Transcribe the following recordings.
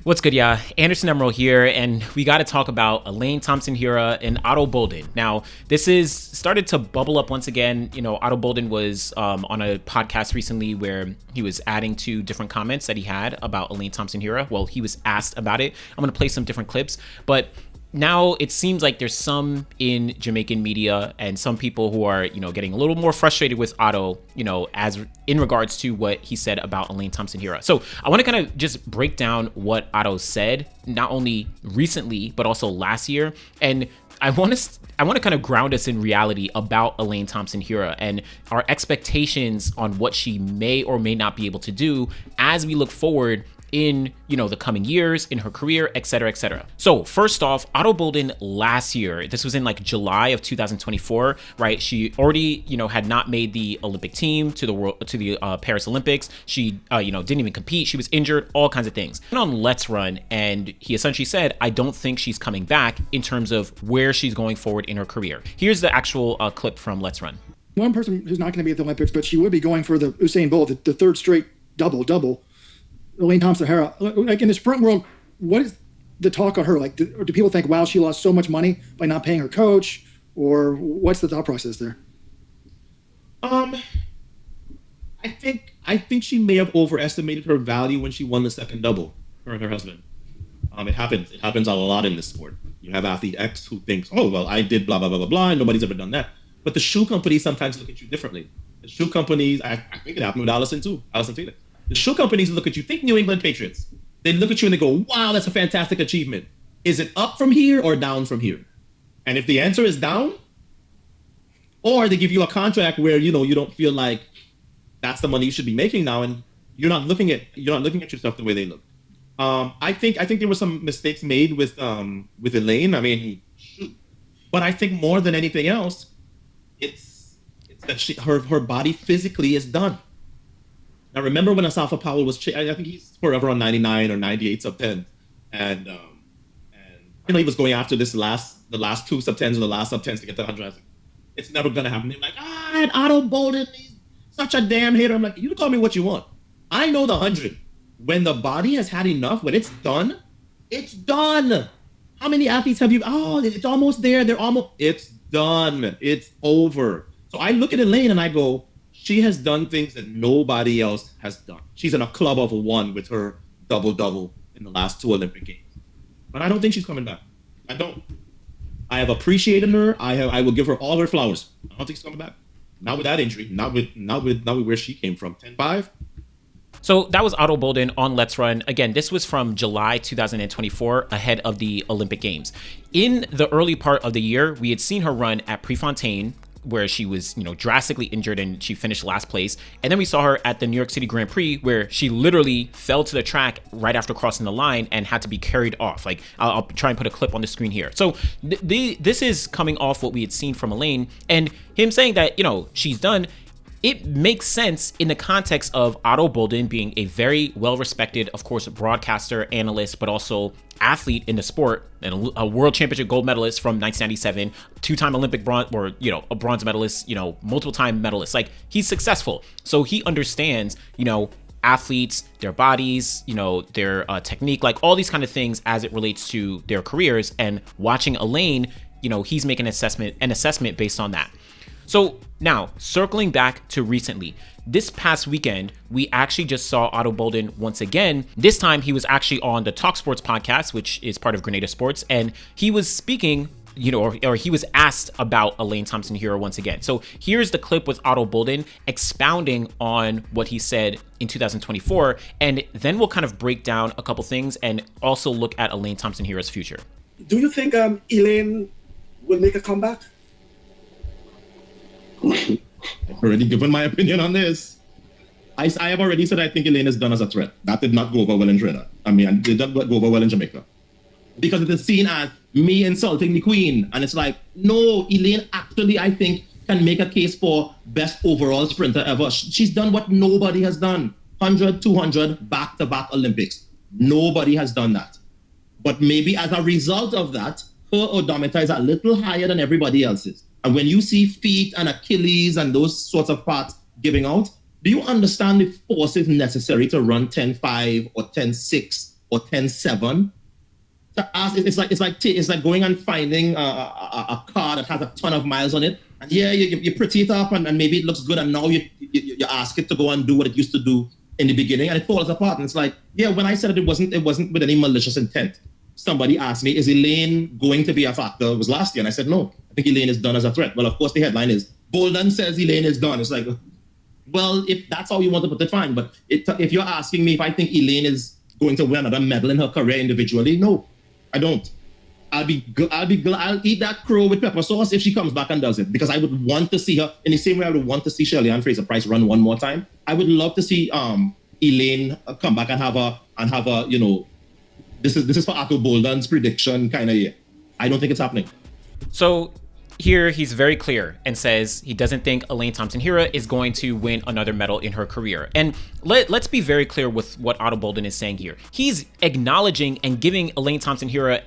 What's good, yeah? Anderson Emerald here, and we got to talk about Elaine Thompson-Herah and Ato Boldon. Now, this is started to bubble up once again. Ato Boldon was on a podcast recently where he was adding to different comments that he had about Elaine Thompson-Herah. Well, he was asked about it. I'm going to play some different clips, but now it seems like there's some in Jamaican media and some people who are, getting a little more frustrated with Ato, as in regards to what he said about Elaine Thompson-Herah. So I want to kind of just break down what Ato said, not only recently, but also last year. And I want to kind of ground us in reality about Elaine Thompson-Herah and our expectations on what she may or may not be able to do as we look forward in, the coming years, in her career, et cetera, et cetera. So first off, Ato Boldon last year, this was in like July of 2024, right? She already, had not made the Olympic team to the Paris Olympics. She, didn't even compete. She was injured, all kinds of things. And on Let's Run, and he essentially said, I don't think she's coming back in terms of where she's going forward in her career. Here's the actual clip from Let's Run. One person who's not going to be at the Olympics, but she would be going for the Usain Bolt, the third straight double. Elaine Thompson-Herah, like in the sprint world, what is the talk on her? Like, do people think, wow, she lost so much money by not paying her coach? Or what's the thought process there? I think she may have overestimated her value when she won the second double, her and her husband. It happens. It happens a lot in this sport. You have athlete X who thinks, oh, well, I did blah, blah, blah, blah, blah, and nobody's ever done that. But the shoe companies sometimes look at you differently. The shoe companies, I think it happened with Allison Felix. The shoe companies look at you, think New England Patriots. They look at you and they go, wow, that's a fantastic achievement. Is it up from here or down from here? And if the answer is down, or they give you a contract where, you don't feel like that's the money you should be making now, and you're not looking at yourself the way they look. I think there were some mistakes made with Elaine. I mean, shoot. But I think more than anything else, it's that her body physically is done. Now, remember when Asafa Powell was, I think he's forever on 99 or 98 sub 10. And he was going after the last two sub 10s or the last sub 10s to get to 100. It's never going to happen. They're like, and Ato Boldon, he's such a damn hater. I'm like, you can call me what you want. I know the 100. When the body has had enough, when it's done, it's done. How many athletes have you? Oh, it's almost there. It's done. It's over. So I look at Elaine and I go, she has done things that nobody else has done. She's in a club of one with her double-double in the last two Olympic Games. But I don't think she's coming back. I don't. I have appreciated her. I will give her all her flowers. I don't think she's coming back. Not with that injury. Not with where she came from. 10-5. So that was Ato Boldon on Let's Run. Again, this was from July 2024, ahead of the Olympic Games. In the early part of the year, we had seen her run at Prefontaine, where she was, drastically injured and she finished last place. And then we saw her at the New York City Grand Prix, where she literally fell to the track right after crossing the line and had to be carried off. Like, I'll try and put a clip on the screen here. So this is coming off what we had seen from Elaine, and him saying that, she's done. It makes sense in the context of Ato Boldon being a very well-respected, of course, broadcaster, analyst, but also athlete in the sport, and a world championship gold medalist from 1997, two-time Olympic bronze, or, a bronze medalist, multiple-time medalist. Like, he's successful. So he understands, athletes, their bodies, their technique, like all these kind of things as it relates to their careers. And watching Elaine, he's making an assessment based on that. So now, circling back to recently, this past weekend, we actually just saw Ato Boldon once again. This time, he was actually on the Talk Sports podcast, which is part of Grenada Sports, and he was speaking, or he was asked about Elaine Thompson-Herah once again. So here's the clip with Ato Boldon expounding on what he said in 2024, and then we'll kind of break down a couple things and also look at Elaine Thompson-Herah's future. Do you think Elaine will make a comeback? I've already given my opinion on this. I have already said I think Elaine is done as a threat. That did not go over well in Trinidad. It did not go over well in Jamaica. Because it is seen as me insulting the queen. And it's like, no, Elaine actually, I think, can make a case for best overall sprinter ever. She's done what nobody has done. 100, 200, back-to-back Olympics. Nobody has done that. But maybe as a result of that, her odometer is a little higher than everybody else's. And when you see feet and Achilles and those sorts of parts giving out, do you understand the forces necessary to run 10.5 or 10.6 or 10-7. To ask, it's like going and finding a car that has a ton of miles on it, and you pretty it up, and maybe it looks good, and now you ask it to go and do what it used to do in the beginning, and it falls apart. And it's like, when I said it wasn't with any malicious intent. Somebody asked me, is Elaine going to be a factor? It was last year, and I said no. I think Elaine is done as a threat. Well, of course, the headline is Boldon says Elaine is done. It's like, well, if that's how you want to put it, fine. But if you're asking me if I think Elaine is going to win another medal in her career individually, no, I don't. I'll eat that crow with pepper sauce if she comes back and does it, because I would want to see her in the same way I would want to see Shelly-Ann Fraser-Pryce run one more time. I would love to see Elaine come back and have a this is for Ato Boldon's prediction kind of year. I don't think it's happening. So here he's very clear and says he doesn't think Elaine Thompson-Herah is going to win another medal in her career. And let's be very clear with what Ato Boldon is saying here. He's acknowledging and giving Elaine Thompson-Herah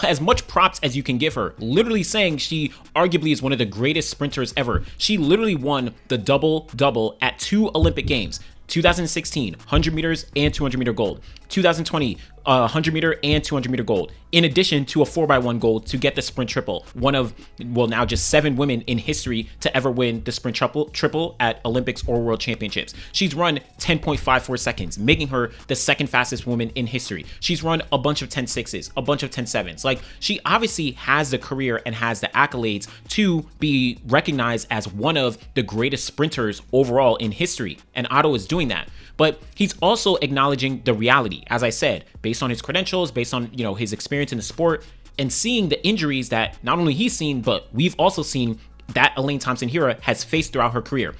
as much props as you can give her. Literally saying she arguably is one of the greatest sprinters ever. She literally won the double-double at 2 Olympic Games. 2016, 100 meters and 200 meter gold. 2020, 100 meter and 200 meter gold, in addition to a 4x1 gold to get the sprint triple. One of, now just 7 women in history to ever win the sprint triple at Olympics or World Championships. She's run 10.54 seconds, making her the second fastest woman in history. She's run a bunch of 10.6s, a bunch of 10.7s. Like, she obviously has the career and has the accolades to be recognized as one of the greatest sprinters overall in history. And Ato is doing that. But he's also acknowledging the reality, as I said, based on his credentials, based on, his experience in the sport, and seeing the injuries that not only he's seen, but we've also seen that Elaine Thompson-Herah has faced throughout her career.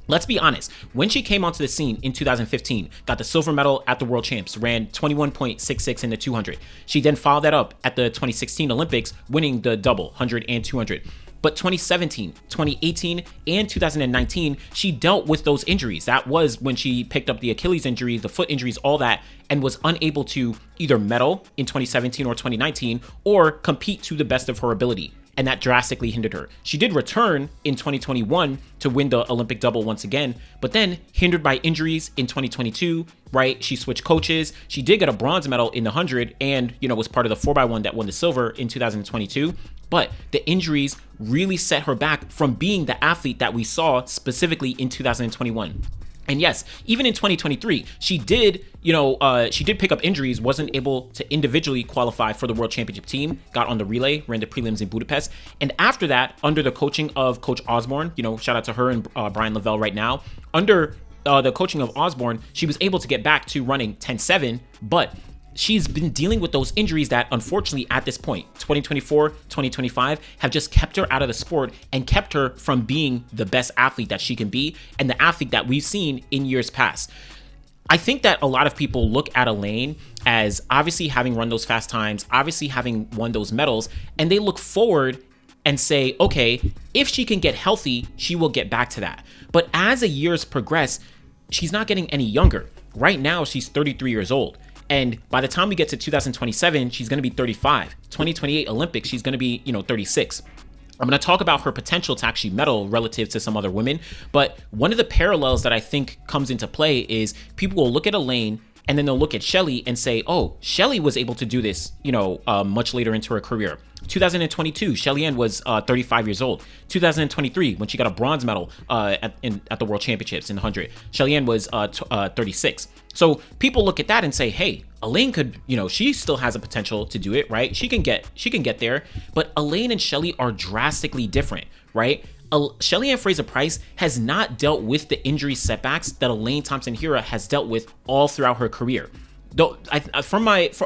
Let's be honest, when she came onto the scene in 2015, got the silver medal at the World Champs, ran 21.66 in the 200. She then followed that up at the 2016 Olympics, winning the double, 100 and 200. But 2017, 2018, and 2019, she dealt with those injuries. That was when she picked up the Achilles injuries, the foot injuries, all that, and was unable to either medal in 2017 or 2019 or compete to the best of her ability. And that drastically hindered her. She did return in 2021 to win the Olympic double once again, but then hindered by injuries in 2022, right? She switched coaches. She did get a bronze medal in the 100 and, was part of the 4x1 that won the silver in 2022. But the injuries really set her back from being the athlete that we saw specifically in 2021. And yes, even in 2023, she did pick up injuries, wasn't able to individually qualify for the World Championship team, got on the relay, ran the prelims in Budapest. And after that, under the coaching of Coach Osborne, shout out to her and Brian Lavelle right now, under the coaching of Osborne, she was able to get back to running 10.7, but she's been dealing with those injuries that, unfortunately, at this point, 2024, 2025, have just kept her out of the sport and kept her from being the best athlete that she can be and the athlete that we've seen in years past. I think that a lot of people look at Elaine as obviously having run those fast times, obviously having won those medals, and they look forward and say, okay, if she can get healthy, she will get back to that. But as the years progress, she's not getting any younger. Right now, she's 33 years old. And by the time we get to 2027, she's going to be 35. 2028 Olympics, she's going to be, 36. I'm going to talk about her potential to actually medal relative to some other women. But one of the parallels that I think comes into play is people will look at Elaine and then they'll look at Shelly and say, oh, Shelly was able to do this, much later into her career. 2022, Shelly-Ann was 35 years old. 2023, when she got a bronze medal at the World Championships in the 100, Shelly-Ann was 36. So people look at that and say, hey, Elaine could, she still has a potential to do it, right? She can get there. But Elaine and Shelly are drastically different, right? Shelly-Ann Fraser-Pryce has not dealt with the injury setbacks that Elaine Thompson-Herah has dealt with all throughout her career. Though,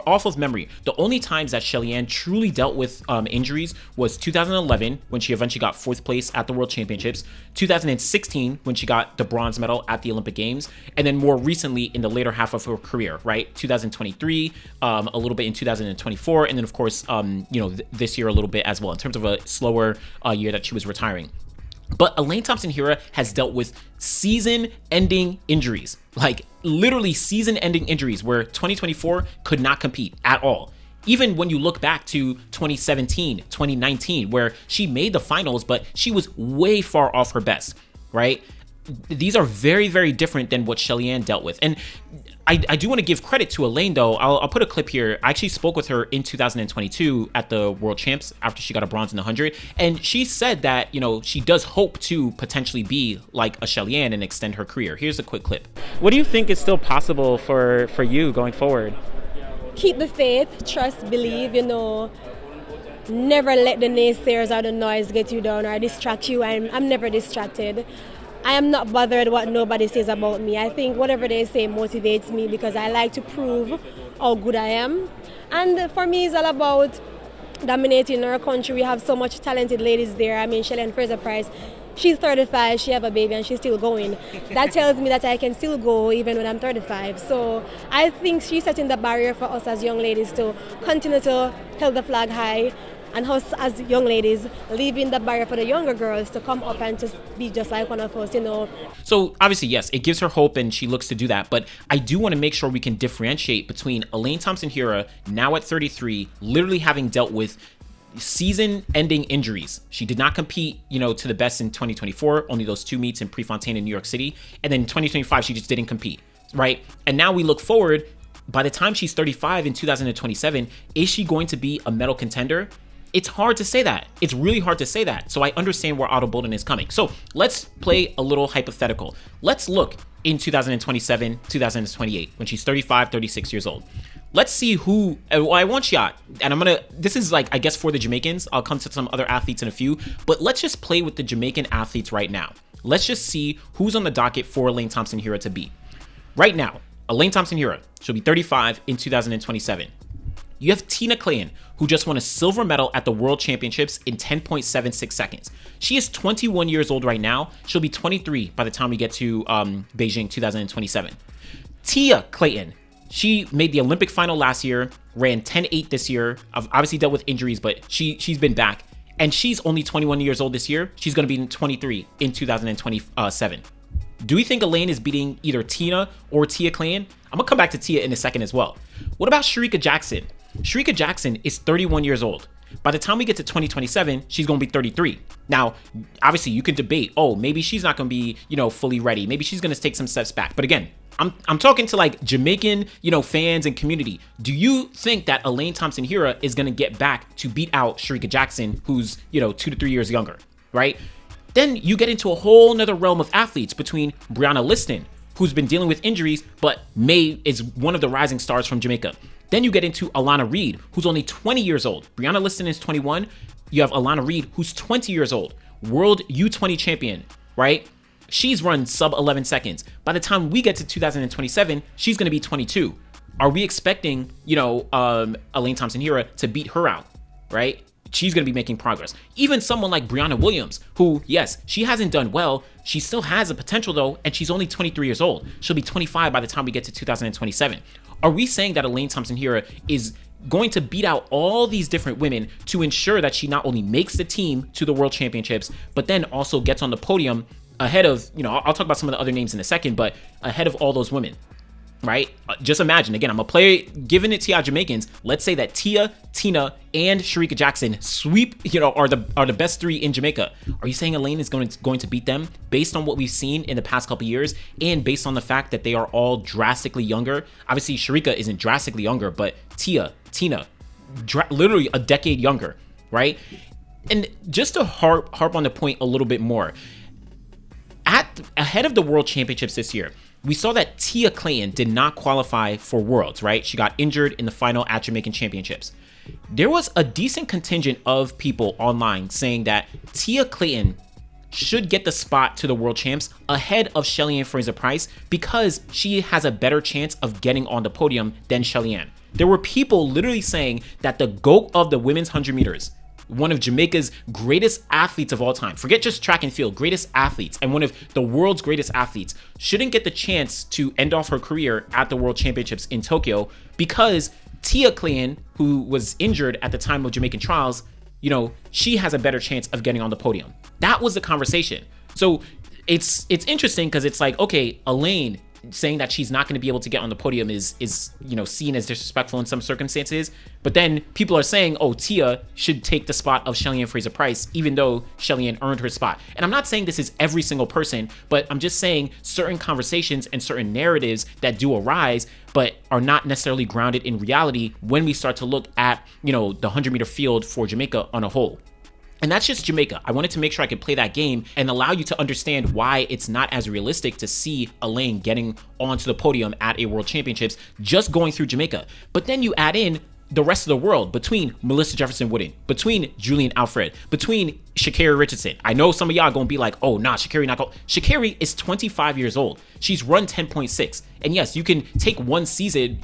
off of memory, the only times that Shelly-Ann truly dealt with injuries was 2011 when she eventually got 4th place at the World Championships, 2016 when she got the bronze medal at the Olympic Games, and then more recently in the later half of her career, right? 2023, a little bit in 2024, and then of course, this year a little bit as well in terms of a slower year that she was retiring. But Elaine Thompson-Herah has dealt with season-ending injuries, like literally season-ending injuries where 2024 could not compete at all. Even when you look back to 2017, 2019, where she made the finals, but she was way far off her best, right? These are very, very different than what Shelly-Ann dealt with. And I do want to give credit to Elaine, though. I'll put a clip here. I actually spoke with her in 2022 at the World Champs after she got a bronze in the 100. And she said that, she does hope to potentially be like a Shelly-Ann and extend her career. Here's a quick clip. What do you think is still possible for you going forward? Keep the faith, trust, believe, never let the naysayers or the noise get you down or distract you. I'm never distracted. I am not bothered what nobody says about me. I think whatever they say motivates me because I like to prove how good I am. And for me, it's all about dominating our country. We have so much talented ladies there. Shelly-Ann Fraser-Pryce, she's 35, she have a baby and she's still going. That tells me that I can still go even when I'm 35. So I think she's setting the barrier for us as young ladies to continue to hold the flag high, and us as young ladies leaving the barrier for the younger girls to come up and just be just like one of us, So obviously, yes, it gives her hope and she looks to do that. But I do want to make sure we can differentiate between Elaine Thompson-Herah, now at 33, literally having dealt with season-ending injuries. She did not compete, to the best in 2024, only those 2 meets in Prefontaine in New York City. And then in 2025, she just didn't compete, right? And now we look forward, by the time she's 35 in 2027, is she going to be a medal contender? It's hard to say that. It's really hard to say that. So I understand where Ato Boldon is coming. So let's play a little hypothetical. Let's look in 2027, 2028, when she's 35, 36 years old. Let's see who, I want shot, and this is I guess for the Jamaicans. I'll come to some other athletes in a few, but let's just play with the Jamaican athletes right now. Let's just see who's on the docket for Elaine Thompson-Herah to beat. Right now, Elaine Thompson-Herah, she'll be 35 in 2027. You have Tina Clayton, who just won a silver medal at the World Championships in 10.76 seconds. She is 21 years old right now. She'll be 23 by the time we get to Beijing 2027. Tia Clayton, she made the Olympic final last year, ran 10.8 this year. Obviously dealt with injuries, but she's been back. And she's only 21 years old this year. She's going to be 23 in 2027. Do we think Elaine is beating either Tina or Tia Clayton? I'm going to come back to Tia in a second as well. What about Shericka Jackson? Shericka Jackson is 31 years old. By the time we get to 2027, she's going to be 33. Now, obviously, you can debate, maybe she's not going to be, fully ready. Maybe she's going to take some steps back. But again, I'm talking to Jamaican, fans and community. Do you think that Elaine Thompson-Herah is going to get back to beat out Shericka Jackson, who's, 2 to 3 years younger, right? Then you get into a whole nother realm of athletes between Brianna Liston, who's been dealing with injuries, but is one of the rising stars from Jamaica. Then you get into Alana Reid, who's only 20 years old. Brianna Liston is 21. You have Alana Reid, who's 20 years old. World U20 champion, right? She's run sub 11 seconds. By the time we get to 2027, she's going to be 22. Are we expecting, Elaine Thompson-Herah to beat her out, right? She's going to be making progress. Even someone like Brianna Williams, who, yes, she hasn't done well. She still has a potential, though, and she's only 23 years old. She'll be 25 by the time we get to 2027. Are we saying that Elaine Thompson-Herah is going to beat out all these different women to ensure that she not only makes the team to the World Championships, but then also gets on the podium ahead of, I'll talk about some of the other names in a second, but ahead of all those women, right? Just imagine, again, I'm giving it to y'all Jamaicans. Let's say that Tia, Tina, and Shericka Jackson sweep, are the best 3 in Jamaica. Are you saying Elaine is going to beat them based on what we've seen in the past couple years and based on the fact that they are all drastically younger? Obviously, Shericka isn't drastically younger, but Tia, Tina, literally a decade younger, right? And just to harp on the point a little bit more, ahead of the World Championships this year, we saw that Tia Clayton did not qualify for Worlds, right? She got injured in the final at Jamaican Championships. There was a decent contingent of people online saying that Tia Clayton should get the spot to the World Champs ahead of Shelly-Ann Fraser-Pryce because she has a better chance of getting on the podium than Shelly-Ann. There were people literally saying that the GOAT of the women's 100 meters, one of Jamaica's greatest athletes of all time, forget just track and field, greatest athletes, and one of the world's greatest athletes, shouldn't get the chance to end off her career at the World Championships in Tokyo because Tia Clayton, who was injured at the time of Jamaican trials, she has a better chance of getting on the podium. That was the conversation. So it's interesting because it's okay, Elaine, saying that she's not going to be able to get on the podium is seen as disrespectful in some circumstances. But then people are saying, oh, Tia should take the spot of Shelly-Ann Fraser-Pryce, even though Shelly-Ann earned her spot. And I'm not saying this is every single person, but I'm just saying certain conversations and certain narratives that do arise, but are not necessarily grounded in reality when we start to look at, the 100-meter field for Jamaica on a whole. And that's just Jamaica. I wanted to make sure I could play that game and allow you to understand why it's not as realistic to see Elaine getting onto the podium at a World Championships just going through Jamaica. But then you add in the rest of the world, between Melissa Jefferson-Wooden, between Julian Alfred, between Sha'Carri Richardson. I know some of y'all gonna be like, oh, nah, Sha'Carri not go. Sha'Carri is 25 years old. She's run 10.6. And yes, you can take one season,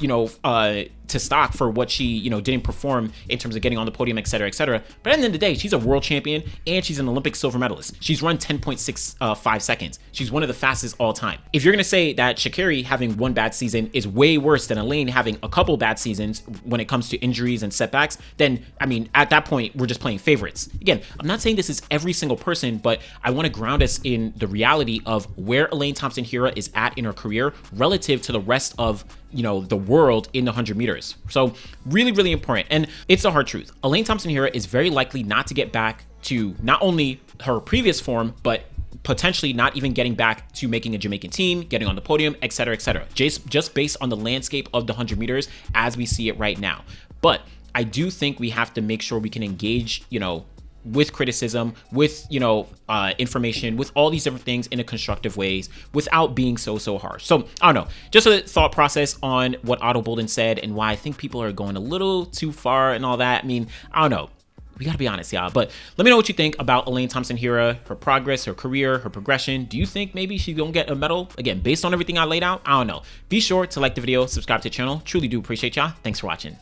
to stock for what she, didn't perform in terms of getting on the podium, et cetera, et cetera. But at the end of the day, she's a world champion and she's an Olympic silver medalist. She's run 10.65 seconds. She's one of the fastest all time. If you're going to say that Sha'Carri having one bad season is way worse than Elaine having a couple bad seasons when it comes to injuries and setbacks, then, at that point, we're just playing favorites. Again, I'm not saying this is every single person, but I want to ground us in the reality of where Elaine Thompson-Herah is at in her career relative to the rest of the world in the 100 meters. So really, really important. And it's the hard truth. Elaine Thompson-Herah is very likely not to get back to not only her previous form, but potentially not even getting back to making a Jamaican team, getting on the podium, et cetera, et cetera. Just based on the landscape of the 100 meters as we see it right now. But I do think we have to make sure we can engage, with criticism, with, information, with all these different things in a constructive ways without being so harsh. So I don't know, just a thought process on what Ato Boldon said and why I think people are going a little too far and all that. I don't know. We gotta be honest, y'all. But let me know what you think about Elaine Thompson-Herah, her progress, her career, her progression. Do you think maybe she's gonna get a medal? Again, based on everything I laid out, I don't know. Be sure to like the video, subscribe to the channel. Truly do appreciate y'all. Thanks for watching.